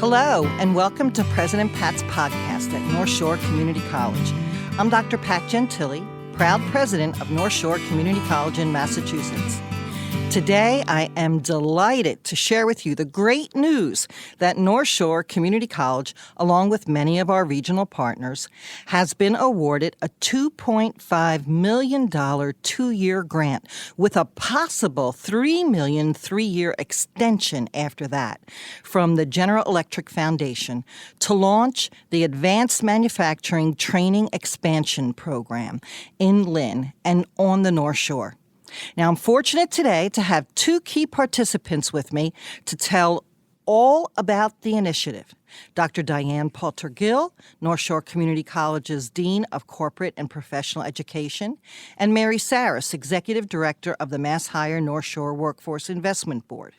Hello, and welcome to President Pat's podcast at North Shore Community College. I'm Dr. Pat Gentile, proud president of North Shore Community College in Massachusetts. Today, I am delighted to share with you the great news that North Shore Community College, along with many of our regional partners, has been awarded a $2.5 million two-year grant with a possible $3 million three-year extension after that from the General Electric Foundation to launch the Advanced Manufacturing Training Expansion Program in Lynn and on the North Shore. Now, I'm fortunate today to have two key participants with me to tell all about the initiative. Dr. Dianne Palter Gill, North Shore Community College's Dean of Corporate and Professional Education, and Mary Sarris, Executive Director of the MassHire North Shore Workforce Investment Board.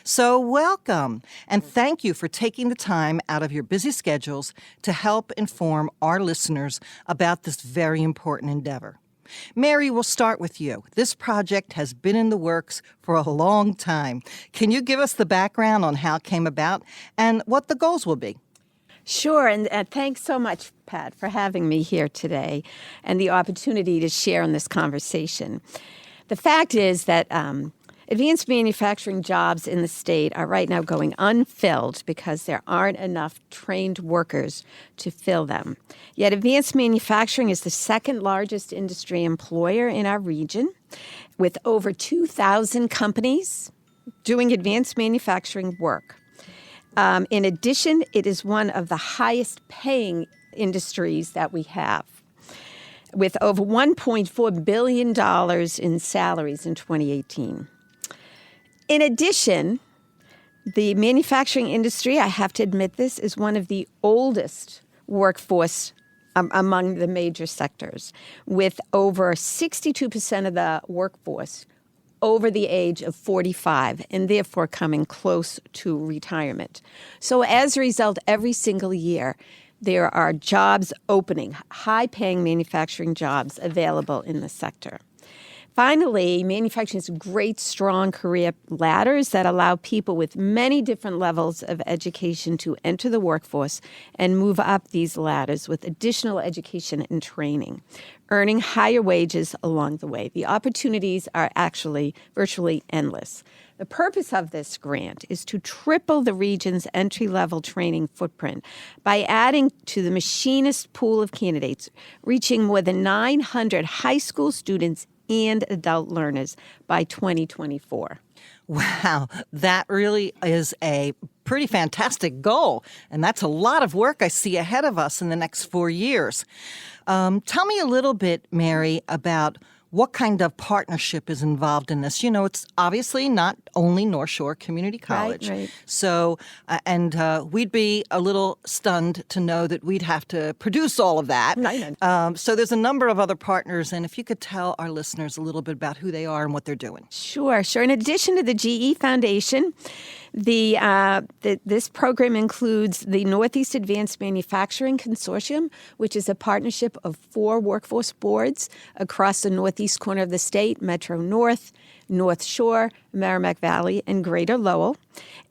So welcome, and thank you for taking the time out of your busy schedules to help inform our listeners about this very important endeavor. Mary, we'll start with you. This project has been in the works for a long time. Can you give us the background on how it came about and what the goals will be? Sure, and thanks so much, Pat, for having me here today and the opportunity to share in this conversation. The fact is that advanced manufacturing jobs in the state are right now going unfilled because there aren't enough trained workers to fill them. Yet advanced manufacturing is the second largest industry employer in our region, with over 2,000 companies doing advanced manufacturing work. In addition, it is one of the highest paying industries that we have, with over $1.4 billion in salaries in 2018. In addition, the manufacturing industry, I have to admit this, is one of the oldest workforce among the major sectors, with over 62% of the workforce over the age of 45 and therefore coming close to retirement. So as a result, every single year, there are jobs opening, high-paying manufacturing jobs available in the sector. Finally, manufacturing has great, strong career ladders that allow people with many different levels of education to enter the workforce and move up these ladders with additional education and training, earning higher wages along the way. The opportunities are actually virtually endless. The purpose of this grant is to triple the region's entry-level training footprint by adding to the machinist pool of candidates, reaching more than 900 high school students and adult learners by 2024. Wow, that really is a pretty fantastic goal, and that's a lot of work I see ahead of us in the next 4 years. Tell me a little bit, Mary, about what kind of partnership is involved in this? You know, it's obviously not only North Shore Community College. Right. So, we'd be a little stunned to know that we'd have to produce all of that. Right. So there's a number of other partners, and if you could tell our listeners a little bit about who they are and what they're doing. Sure. In addition to the GE Foundation, this program includes the Northeast Advanced Manufacturing Consortium, which is a partnership of 4 workforce boards across the northeast corner of the state: Metro North, North Shore, Merrimack Valley, and Greater Lowell,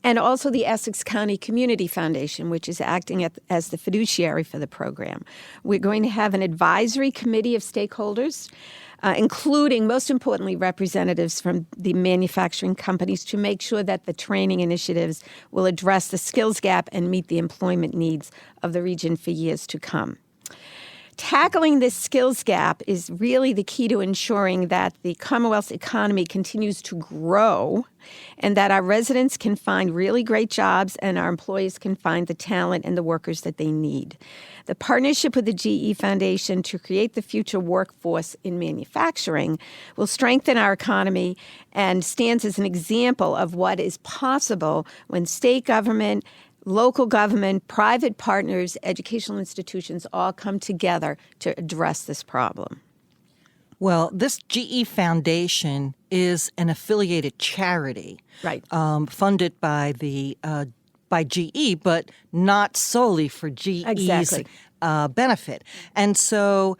and also the Essex County Community Foundation, which is acting as the fiduciary for the program. We're going to have an advisory committee of stakeholders, including, most importantly, representatives from the manufacturing companies, to make sure that the training initiatives will address the skills gap and meet the employment needs of the region for years to come. Tackling this skills gap is really the key to ensuring that the Commonwealth's economy continues to grow and that our residents can find really great jobs and our employees can find the talent and the workers that they need. The partnership with the GE Foundation to create the future workforce in manufacturing will strengthen our economy and stands as an example of what is possible when state government, local government, private partners, educational institutions all come together to address this problem. Well, this GE Foundation is an affiliated charity, Right. Funded by the by GE, but not solely for GE's Exactly. benefit. And so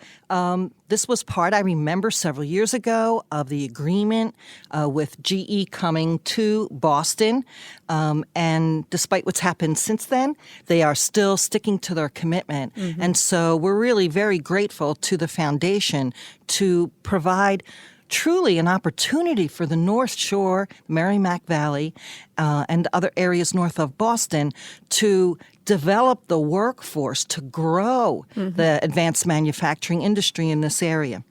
this was part, I remember several years ago, of the agreement with GE coming to Boston. And despite what's happened since then, they are still sticking to their commitment. And so we're really very grateful to the foundation to provide truly an opportunity for the North Shore, Merrimack Valley, and other areas north of Boston to develop the workforce, to grow the advanced manufacturing industry in this area.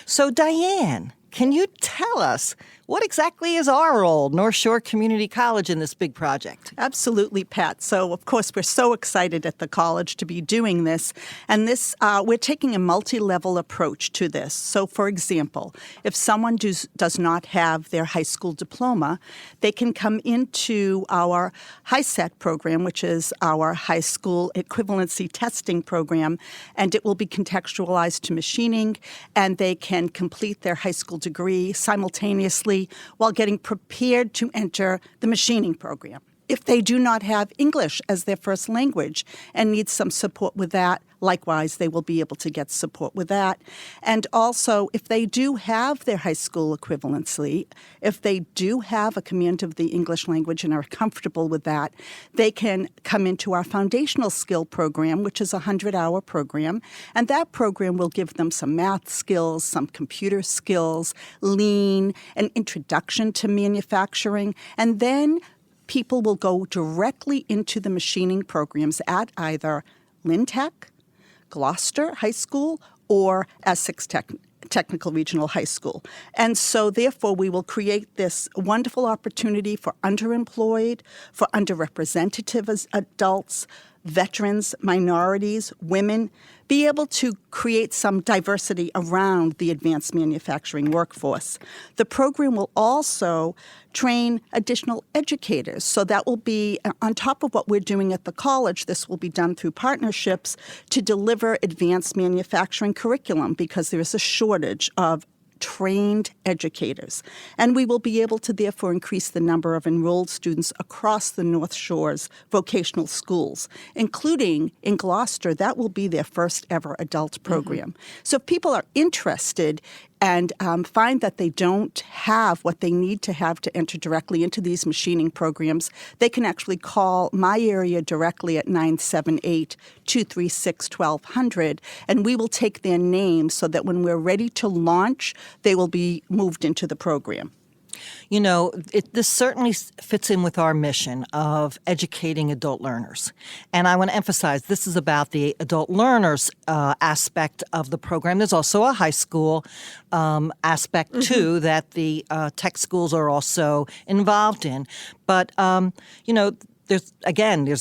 So, Dianne, can you tell us what exactly is our role, North Shore Community College, in this big project? Absolutely, Pat. So, of course, we're so excited at the college to be doing this. And this, we're taking a multi-level approach to this. So, for example, if someone does not have their high school diploma, they can come into our HiSET program, which is our high school equivalency testing program, and it will be contextualized to machining, and they can complete their high school degree simultaneously while getting prepared to enter the machining program. If they do not have English as their first language and need some support with that, likewise, they will be able to get support with that. And also, if they do have their high school equivalency, if they do have a command of the English language and are comfortable with that, they can come into our foundational skill program, which is a 100-hour program. And that program will give them some math skills, some computer skills, lean, an introduction to manufacturing, and then people will go directly into the machining programs at either Lynn Tech, Gloucester High School, or Essex Technical Regional High School. And so, therefore, we will create this wonderful opportunity for underemployed, for underrepresented adults, veterans, minorities, women, be able to create some diversity around the advanced manufacturing workforce. The program will also train additional educators. So that will be, on top of what we're doing at the college, this will be done through partnerships to deliver advanced manufacturing curriculum because there is a shortage of trained educators. And we will be able to therefore increase the number of enrolled students across the North Shore's vocational schools, including in Gloucester. That will be their first ever adult program. So if people are interested and find that they don't have what they need to have to enter directly into these machining programs, they can actually call my area directly at 978-236-1200, and we will take their name so that when we're ready to launch, they will be moved into the program. You know, this certainly fits in with our mission of educating adult learners. And I want to emphasize this is about the adult learners aspect of the program. There's also a high school aspect, too, that the tech schools are also involved in. But, you know, there's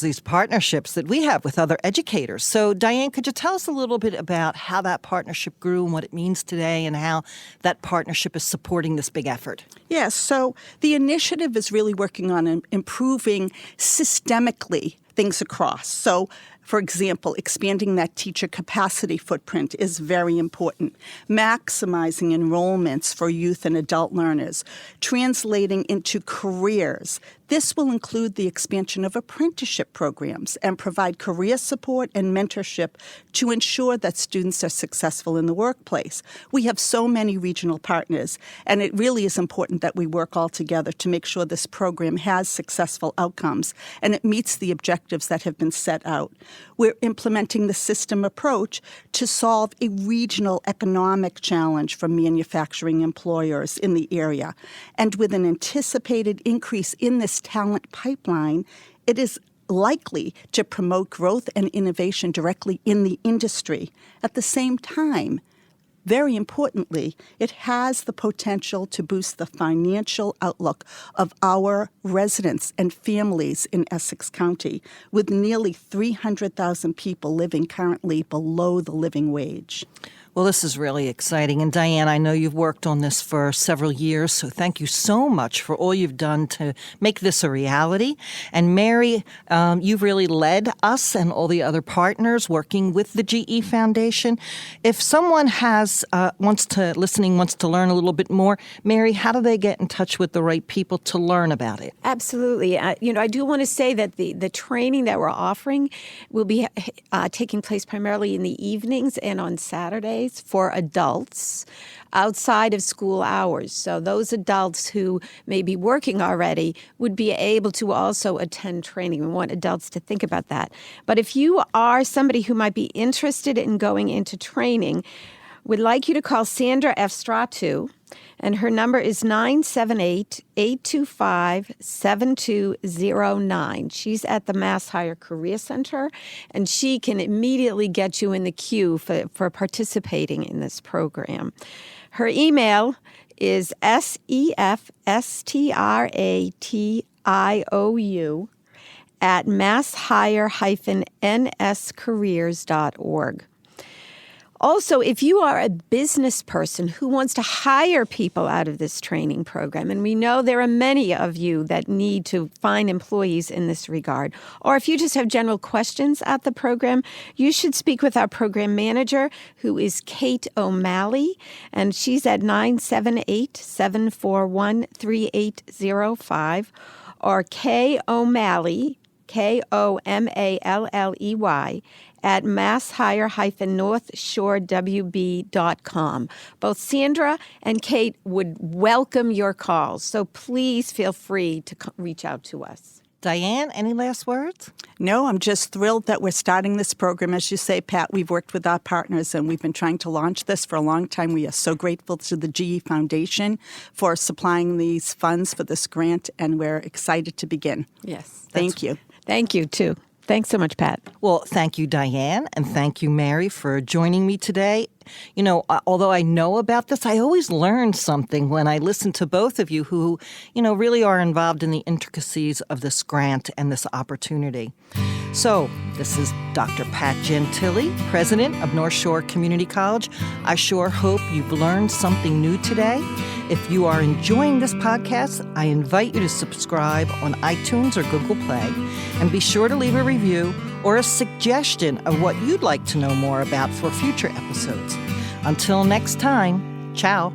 these partnerships that we have with other educators. So, Dianne, could you tell us a little bit about how that partnership grew and what it means today and how that partnership is supporting this big effort? Yes, so the initiative is really working on improving systemically things across. So, for example, expanding that teacher capacity footprint is very important. Maximizing enrollments for youth and adult learners, translating into careers. This will include the expansion of apprenticeship programs and provide career support and mentorship to ensure that students are successful in the workplace. We have so many regional partners, and it really is important that we work all together to make sure this program has successful outcomes and it meets the objectives that have been set out. We're implementing the system approach to solve a regional economic challenge for manufacturing employers in the area. And with an anticipated increase in this talent pipeline, it is likely to promote growth and innovation directly in the industry. At the same time, very importantly, it has the potential to boost the financial outlook of our residents and families in Essex County, with nearly 300,000 people living currently below the living wage. Well, this is really exciting. And Dianne, I know you've worked on this for several years, so thank you so much for all you've done to make this a reality. And Mary, you've really led us and all the other partners working with the GE Foundation. If someone wants to learn a little bit more, Mary, how do they get in touch with the right people to learn about it? Absolutely. I do want to say that the training that we're offering will be taking place primarily in the evenings and on Saturdays for adults outside of school hours. So those adults who may be working already would be able to also attend training. We want adults to think about that. But if you are somebody who might be interested in going into training, we'd like you to call Sandra F. Stratu, and her number is 978-825-7209. She's at the MassHire Career Center, and she can immediately get you in the queue for participating in this program. Her email is sefstratiu@masshire-nscareers.org. Also, if you are a business person who wants to hire people out of this training program, and we know there are many of you that need to find employees in this regard, or if you just have general questions at the program, you should speak with our program manager, who is Kate O'Malley, and she's at 978-741-3805, or K. O'Malley, KOMALLEY, at masshire-northshorewb.com. Both Sandra and Kate would welcome your calls, so please feel free to reach out to us. Dianne, any last words? No, I'm just thrilled that we're starting this program. As you say, Pat, we've worked with our partners and we've been trying to launch this for a long time. We are so grateful to the GE Foundation for supplying these funds for this grant, and we're excited to begin. Yes. Thank you. Thank you, too. Thanks so much, Pat. Well, thank you, Dianne, and thank you, Mary, for joining me today. You know, although I know about this, I always learn something when I listen to both of you who, really are involved in the intricacies of this grant and this opportunity. So, this is Dr. Pat Gentile, president of North Shore Community College. I sure hope you've learned something new today. If you are enjoying this podcast, I invite you to subscribe on iTunes or Google Play, and be sure to leave a review or a suggestion of what you'd like to know more about for future episodes. Until next time, ciao.